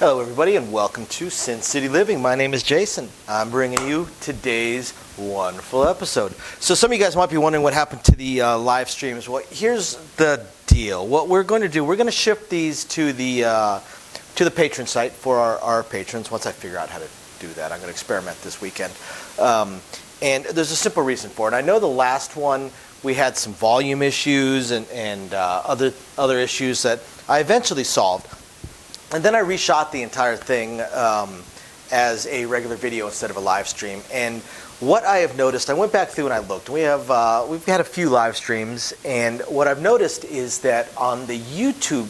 Hello everybody and welcome to Sin City Living. My name is Jason. I'm bringing you today's wonderful episode. So some of you guys might be wondering what happened to the live streams. Well, here's the deal. What we're going to do, we're going to shift these to the patron site for our patrons. Once I figure out how to do that, I'm going to experiment this weekend. And there's a simple reason for it. I know the last one we had some volume issues and other issues that I eventually solved. And then I reshot the entire thing as a regular video instead of a live stream. And what I have noticed, I went back through and I looked. We've had a few live streams, and what I've noticed is that on the YouTube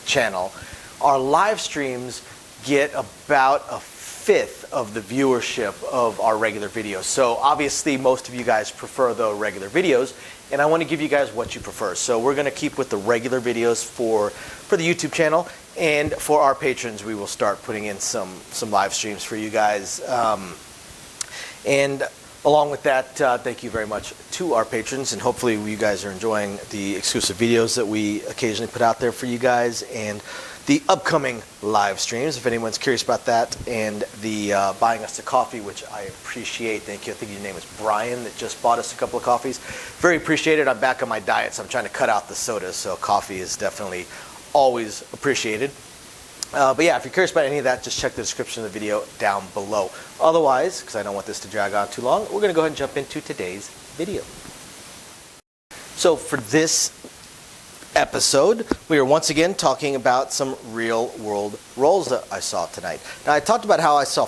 channel, our live streams get about a fifth of the viewership of our regular videos. So obviously most of you guys prefer the regular videos, and I want to give you guys what you prefer. So we're going to keep with the regular videos for the YouTube channel, and for our patrons we will start putting in some live streams for you guys. And along with that, thank you very much to our patrons, and hopefully you guys are enjoying the exclusive videos that we occasionally put out there for you guys, and the upcoming live streams, if anyone's curious about that, and the buying us a coffee, which I appreciate. Thank you. I think your name is Brian that just bought us a couple of coffees. Very appreciated. I'm back on my diet, so I'm trying to cut out the sodas, so coffee is definitely always appreciated. But yeah, if you're curious about any of that, just check the description of the video down below. Otherwise, because I don't want this to drag on too long, we're going to go ahead and jump into today's video. So for this episode, we are once again talking about some real world rolls that I saw tonight. Now, I talked about how I saw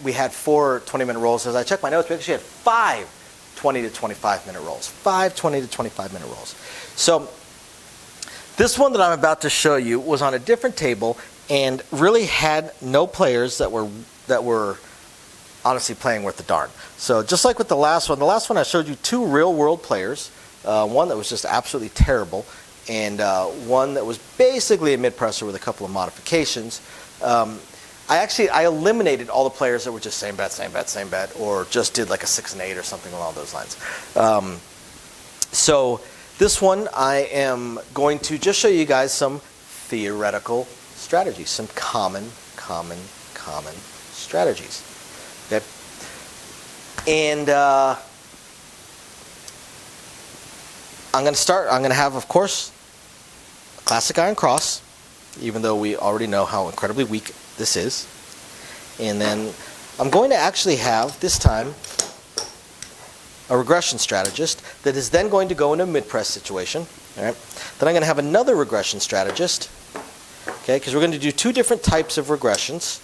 we had four 20-minute rolls. As I checked my notes, we actually had 5 20 to 25-minute rolls. 5 20 to 25-minute rolls. So this one that I'm about to show you was on a different table and really had no players that were honestly playing worth the darn. So just like with the last one I showed you 2 real world players. One that was just absolutely terrible, and one that was basically a mid-presser with a couple of modifications. I eliminated all the players that were just same bet, same bet, same bet, or just did like a 6 and 8 or something along those lines. So this one I am going to just show you guys some theoretical strategies, some common strategies. Okay, and I'm going to have, of course, a classic iron cross, even though we already know how incredibly weak this is. And then I'm going to actually have, this time, a regression strategist that is then going to go in a mid-press situation. All right. Then I'm going to have another regression strategist, okay, because we're going to do 2 different types of regressions.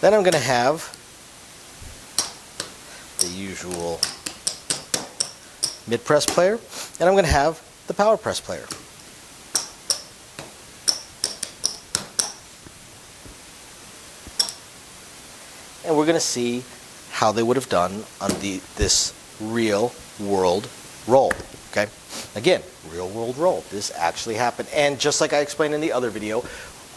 Then I'm going to have the usual mid-press player, and I'm going to have the power press player. And we're going to see how they would have done on this real world roll. Okay, again, real world roll. This actually happened, and just like I explained in the other video,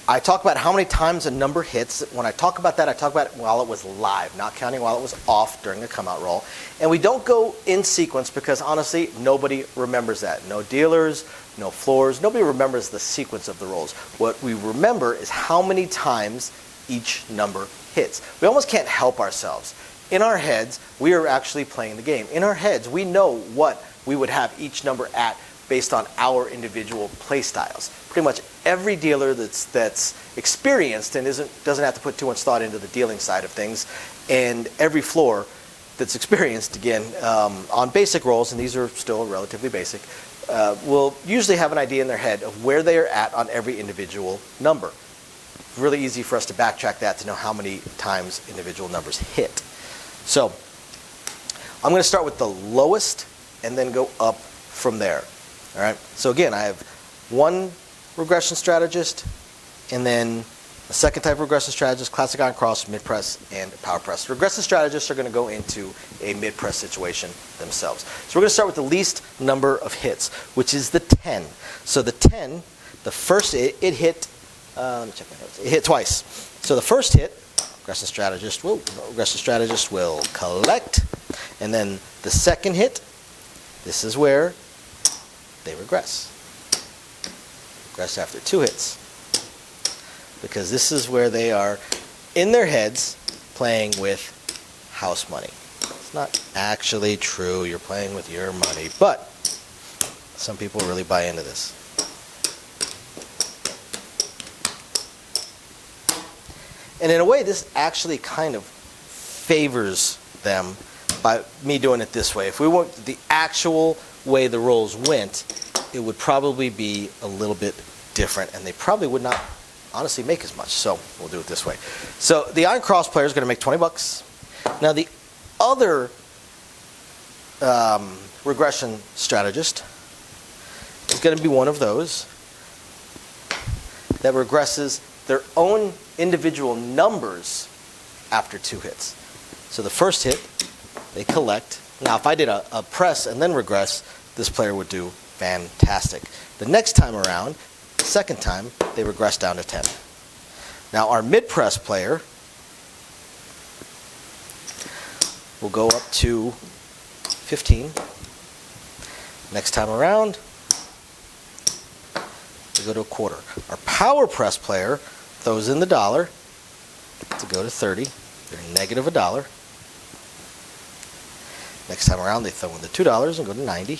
I talk about how many times a number hits. When I talk about that, I talk about it while it was live, not counting while it was off during a come out roll. And we don't go in sequence because honestly, nobody remembers that. No dealers, no floors, nobody remembers the sequence of the rolls. What we remember is how many times each number hits. We almost can't help ourselves. In our heads, we are actually playing the game. In our heads, we know what we would have each number at based on our individual play styles. Pretty much every dealer that's experienced and doesn't have to put too much thought into the dealing side of things, and every floor that's experienced, again, on basic rolls, and these are still relatively basic, will usually have an idea in their head of where they are at on every individual number. Really easy for us to backtrack that to know how many times individual numbers hit. So I'm going to start with the lowest and then go up from there. All right. So again, I have one regression strategist, and then a second type of regression strategist, classic iron cross, mid-press, and power press. Regression strategists are going to go into a mid-press situation themselves. So we're going to start with the least number of hits, which is the 10. So the 10, the first it hit, let me check my notes. It hit twice. So the first hit, regression strategist will collect, and then the second hit, this is where they regress. regress after 2 hits. Because this is where they are, in their heads, playing with house money. It's not actually true. You're playing with your money. But some people really buy into this. And in a way, this actually kind of favors them by me doing it this way. If we went the actual way the rolls went, it would probably be a little bit different, and they probably would not honestly make as much. So we'll do it this way. So the Iron Cross player is going to make 20 bucks. Now the other regression strategist is going to be one of those that regresses their own individual numbers after 2 hits. So the first hit, they collect. Now if I did a press and then regress, this player would do fantastic. The next time around, the second time, they regress down to 10. Now our mid-press player will go up to 15. Next time around, we go to a quarter. Our power press player throws in the dollar to go to 30. They're negative $1. Next time around, they throw in the $2 and go to 90.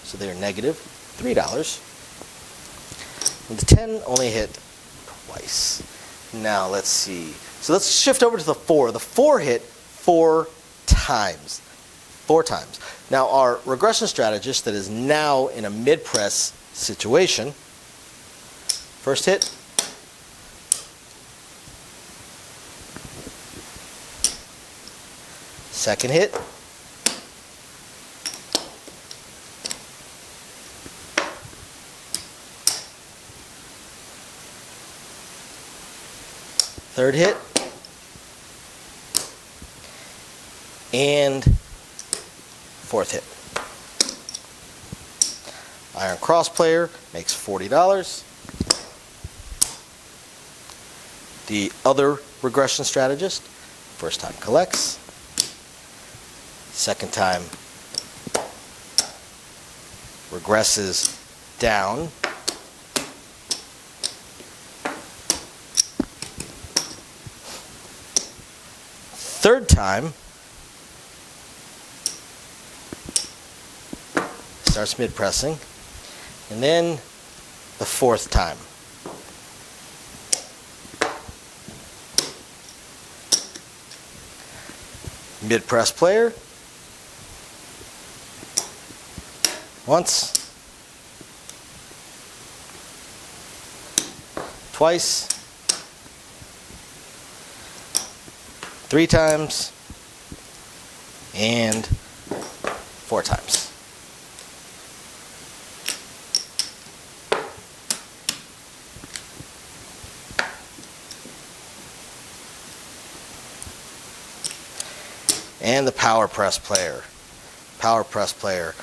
So they're negative $3. And the 10 only hit twice. Now let's see. So let's shift over to the 4. The 4 hit 4 times. 4 times. Now our regression strategist that is now in a mid-press situation, first hit, second hit, third hit, and fourth hit. Iron Cross player makes $40. The other regression strategist, first time collects, second time regresses down, third time starts mid-pressing, and then the fourth time. Mid-press player, once, twice, 3 times, and 4 times. And the power press player. Power press player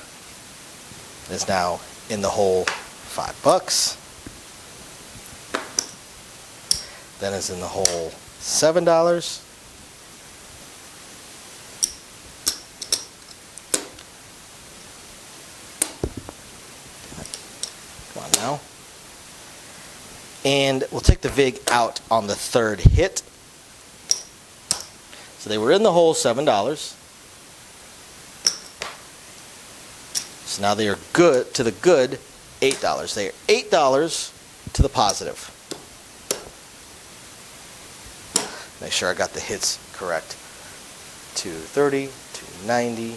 is now in the hole $5. Then is in the hole $7. Come on now. And we'll take the VIG out on the third hit. So they were in the hole $7. So now they are good to the good $8. They are $8 to the positive. Make sure I got the hits correct. 230, 290,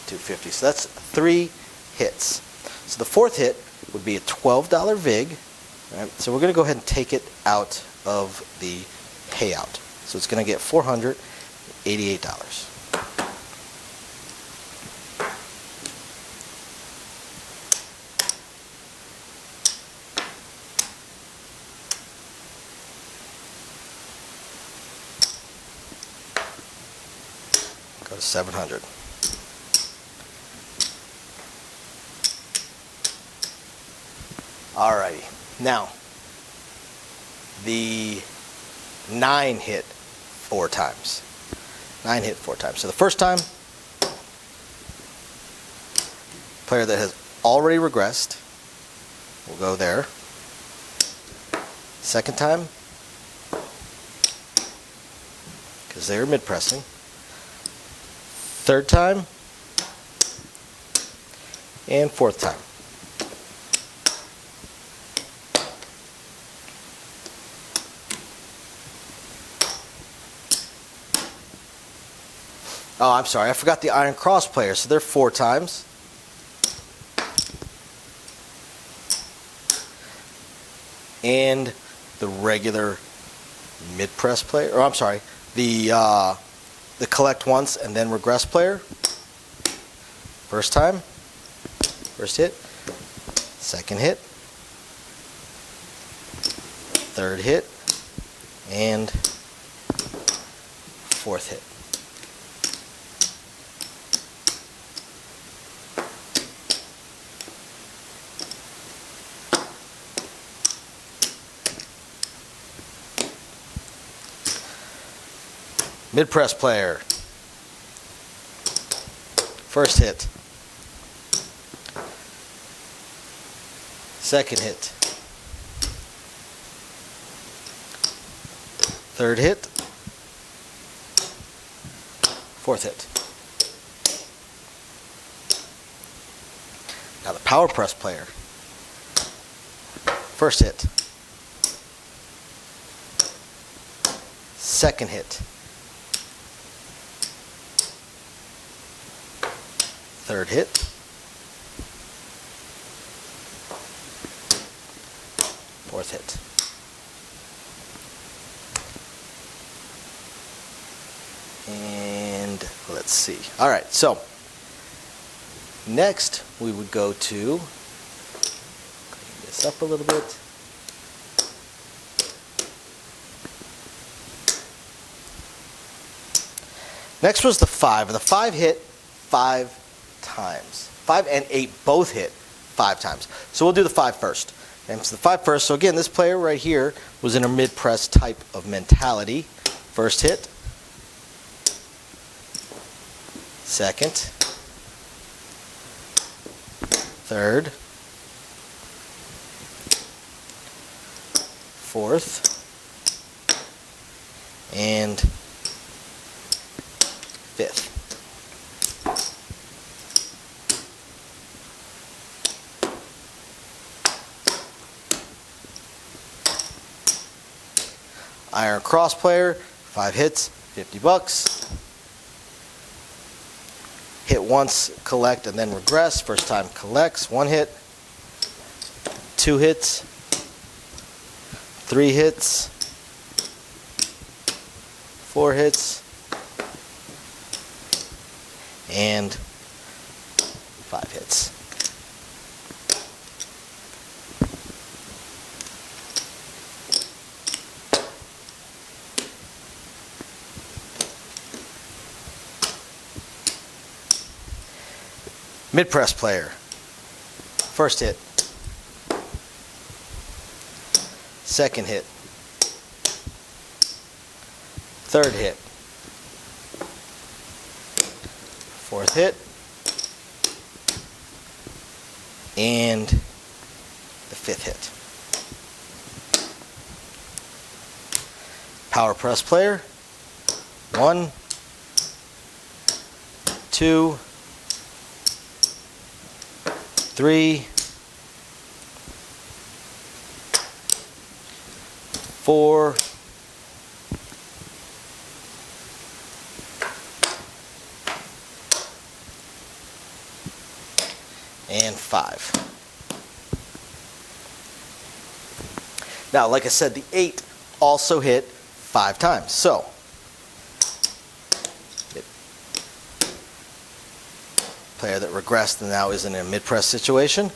250. So that's 3 hits. So the fourth hit would be a $12 VIG. Right? So we're going to go ahead and take it out of the payout. So it's going to get $488. Go to 700. Alrighty. Now, the 9 hit 4 times. 9 hit 4 times. So the first time, player that has already regressed, We'll go there. Second time, because they're mid-pressing. Third time, and fourth time. Oh, I'm sorry, I forgot the Iron Cross player, so they're 4 times. And the regular mid-press player, or I'm sorry, the collect once and then regress player. First time, first hit, second hit, third hit, and fourth hit. Mid-press player. First hit. Second hit. Third hit. Fourth hit. Now the power press player. First hit. Second hit. Third hit. Fourth hit. And let's see. All right, so next we would go to, clean this up a little bit. Next was the 5. The 5 hit 5 times. 5 and 8 both hit 5 times. So we'll do the 5 first. And so the 5 first. So again, this player right here was in a mid-press type of mentality. First hit. Second. Third. Fourth. And fifth. Iron Cross player, 5 hits, $50. Hit once, collect, and then regress. First time collects, 1 hit. 2 hits. 3 hits. 4 hits. And 5 hits. Mid-press player. First hit. Second hit. Third hit. Fourth hit. And the fifth hit. Power press player. 1, 2, 3, 4, 5. Now, like I said, the 8 also hit 5 times. So, player that regressed and now is in a mid-press situation.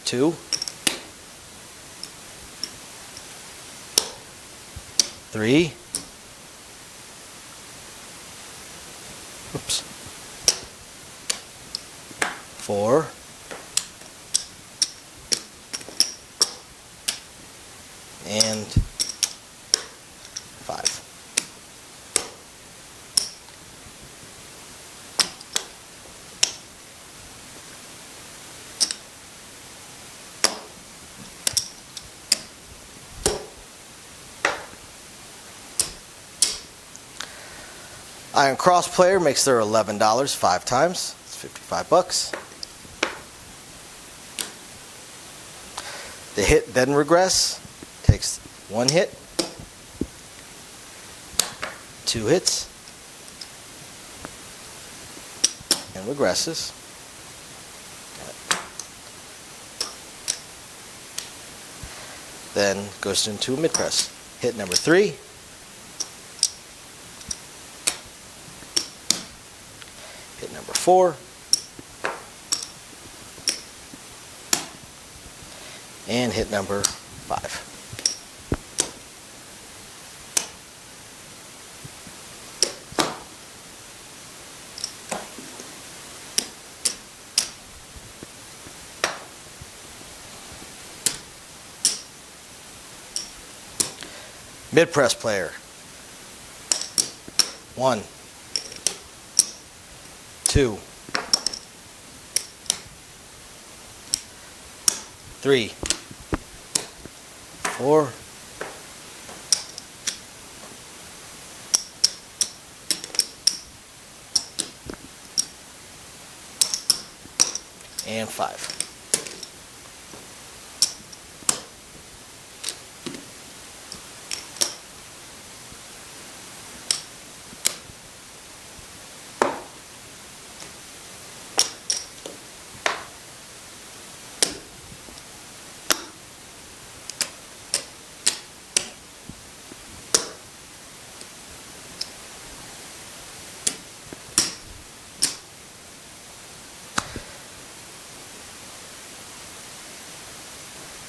2, 3, oops, 4, and 5. Iron Cross player makes their $11 5 times. It's 55 bucks. The hit then regress takes 1 hit, 2 hits, and regresses. Then goes into a mid press. Hit number 3. Hit number 4. And hit number 5. Mid press player. 1, 2, 3, 4, and 5.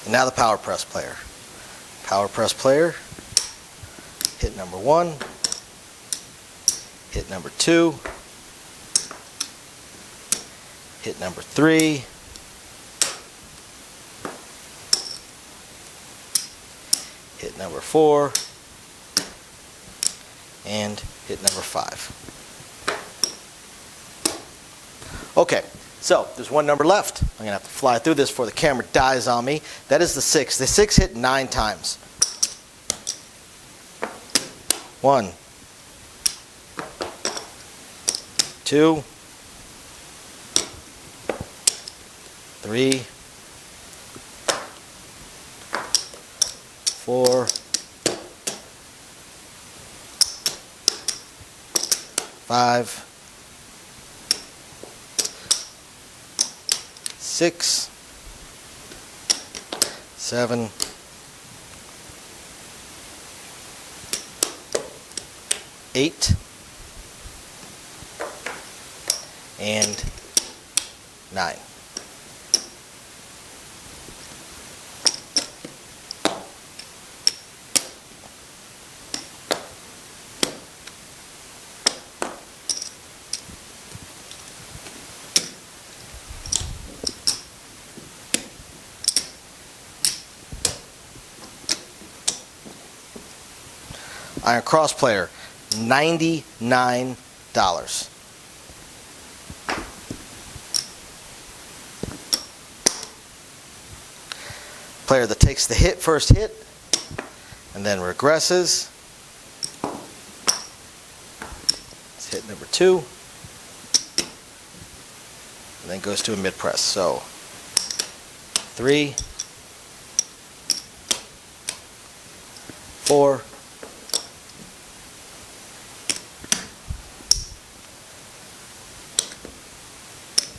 And now the power press player. Power press player, hit number 1, hit number 2, hit number 3, hit number 4, and hit number 5. Okay. So, there's one number left. I'm going to have to fly through this before the camera dies on me. That is the 6. The 6 hit 9 times. 1, 2, 3, 4, 5, 6, 7, 8, and 9. Iron Cross player, $99. Player that takes the first hit, and then regresses. It's hit number 2, and then goes to a mid press. So 3, 4,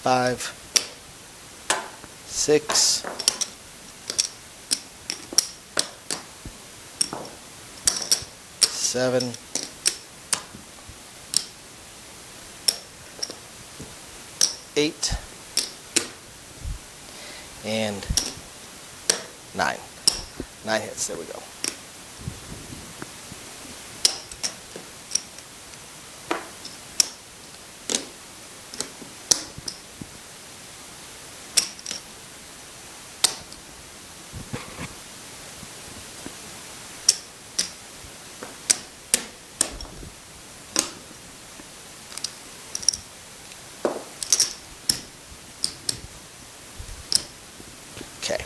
5, 6, 7, 8, and 9. 9 hits. There we go. Okay.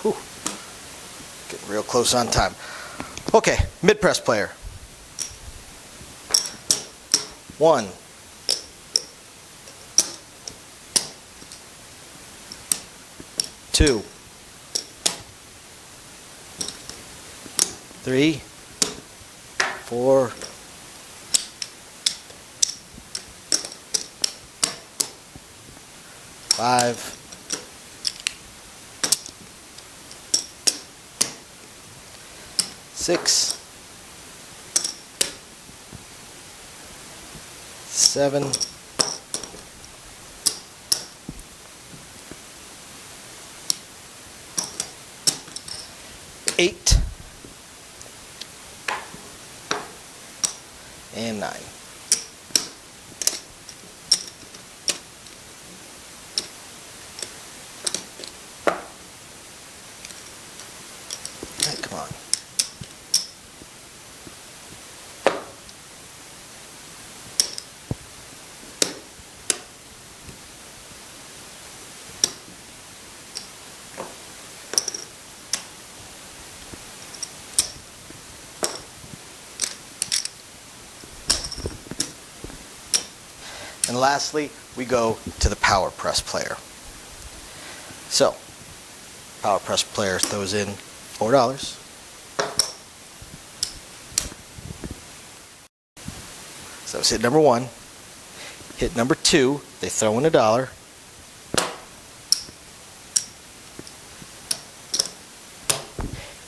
Whew. Getting real close on time. Okay, mid-press player. 1, 2, 3, 4, 5, 6, 7, 8, and 9. All right, come on. And lastly, we go to the Power Press player. So, Power Press player throws in $4. So it's hit number 1. Hit number 2, they throw in $1.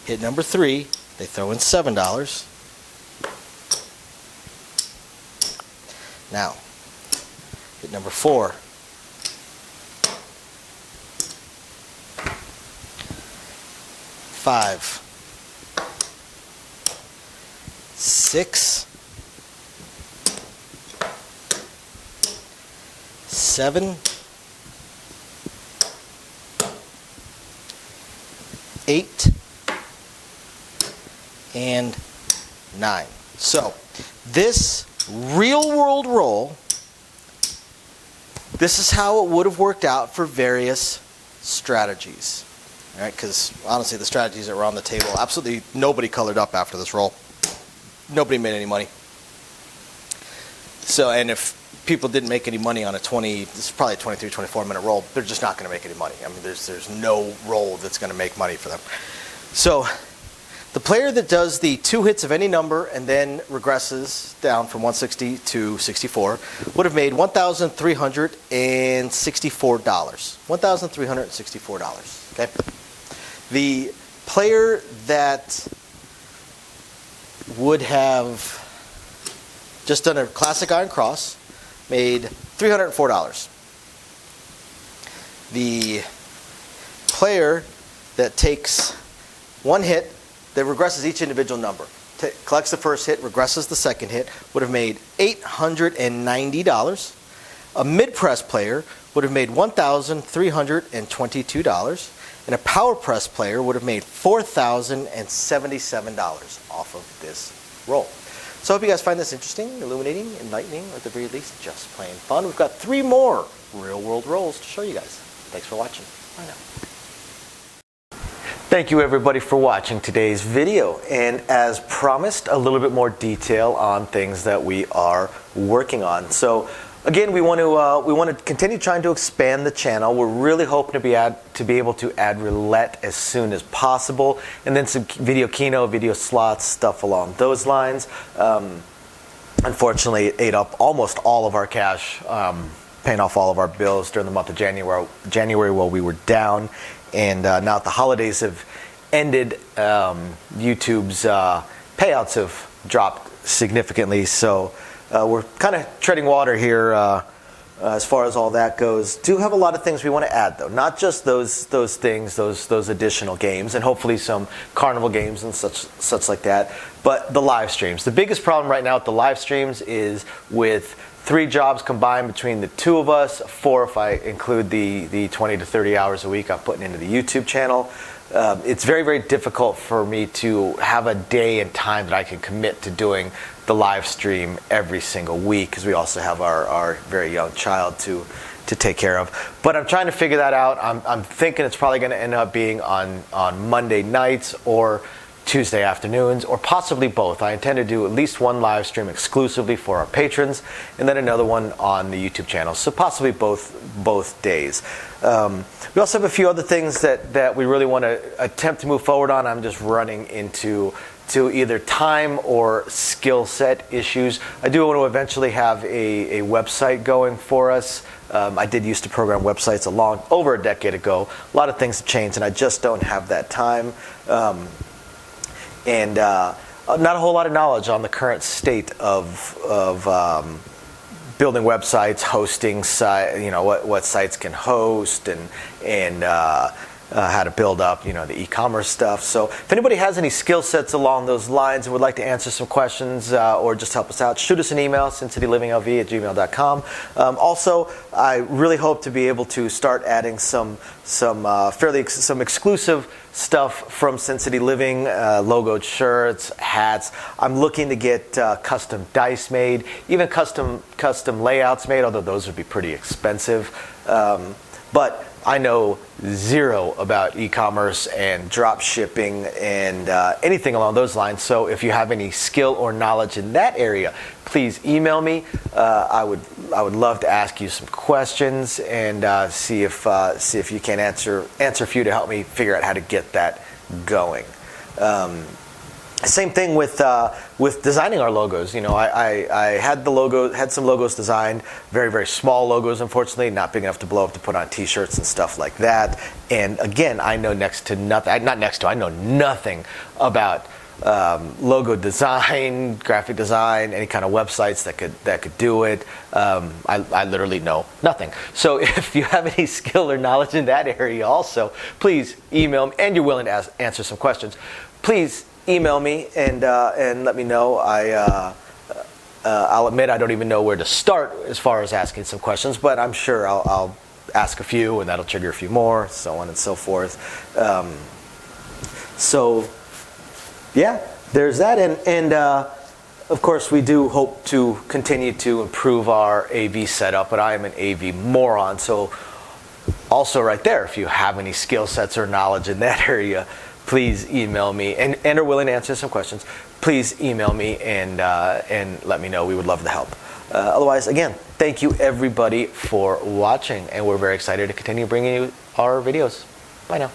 Hit number 3, they throw in $7. Now, hit number 4. 5, 6, 7, 8, and 9. So, this real world roll, this is how it would have worked out for various strategies. All right, because honestly, the strategies that were on the table, absolutely nobody colored up after this roll. Nobody made any money. So, and if people didn't make any money on a 20, this is probably a 23, 24-minute roll, they're just not going to make any money. I mean, there's no roll that's going to make money for them. So, the player that does the 2 hits of any number and then regresses down from 160 to 64 would have made $1,364. $1,364. Okay. The player that would have just done a classic iron cross made $304. The player that takes 1 hit that regresses each individual number, collects the first hit, regresses the second hit, would have made $890. A mid-press player would have made $1,322. And a power press player would have made $4,077 off of this roll. So I hope you guys find this interesting, illuminating, enlightening, or at the very least, just plain fun. We've got 3 more real-world rolls to show you guys. Thanks for watching. Bye now. Thank you everybody for watching today's video. And as promised, a little bit more detail on things that we are working on. So again, we want to continue trying to expand the channel. We're really hoping to be able to add roulette as soon as possible, and then some video keno, video slots, stuff along those lines. Unfortunately, it ate up almost all of our cash, paying off all of our bills during the month of January while we were down. And now that the holidays have ended, YouTube's payouts have dropped significantly. So we're kind of treading water here as far as all that goes. Do have a lot of things we want to add, though. Not just those things, those additional games, and hopefully some carnival games and such like that, but the live streams. The biggest problem right now with the live streams is with 3 jobs combined between the 2 of us, 4 if I include the 20 to 30 hours a week I'm putting into the YouTube channel. It's very, very difficult for me to have a day and time that I can commit to doing the live stream every single week, because we also have our very young child to take care of. But I'm trying to figure that out. I'm thinking it's probably going to end up being on Monday nights or Tuesday afternoons, or possibly both. I intend to do at least one live stream exclusively for our patrons, and then another one on the YouTube channel. So possibly both days. We also have a few other things that we really want to attempt to move forward on. I'm just running into either time or skill set issues. I do want to eventually have a website going for us. I did used to program websites over a decade ago. A lot of things have changed, and I just don't have that time. And not a whole lot of knowledge on the current state of building websites, hosting what sites can host, and how to build up the e-commerce stuff. So if anybody has any skill sets along those lines and would like to answer some questions or just help us out, shoot us an email, sincitylivingLV@gmail.com. Also, I really hope to be able to start adding some exclusive stuff from Sin City Living, logoed shirts, hats. I'm looking to get custom dice made, even custom layouts made, although those would be pretty expensive. But I know zero about e-commerce and drop shipping and anything along those lines. So if you have any skill or knowledge in that area, please email me. I would love to ask you some questions and see if you can answer a few to help me figure out how to get that going. Same thing with designing our logos. I had some logos designed, very, very small logos, unfortunately, not big enough to blow up to put on T-shirts and stuff like that. And again, I know I know nothing about logo design, graphic design, any kind of websites that could do it. I literally know nothing. So if you have any skill or knowledge in that area also, please email me, and you're willing to answer some questions, please email me and let me know. I'll admit I don't even know where to start as far as asking some questions, but I'm sure I'll ask a few, and that'll trigger a few more, so on and so forth. So yeah, there's that, and of course we do hope to continue to improve our AV setup, but I am an AV moron, so also right there, if you have any skill sets or knowledge in that area, please email me, and are willing to answer some questions. Please email me and let me know. We would love to help. Otherwise, again, thank you everybody for watching, and we're very excited to continue bringing you our videos. Bye now.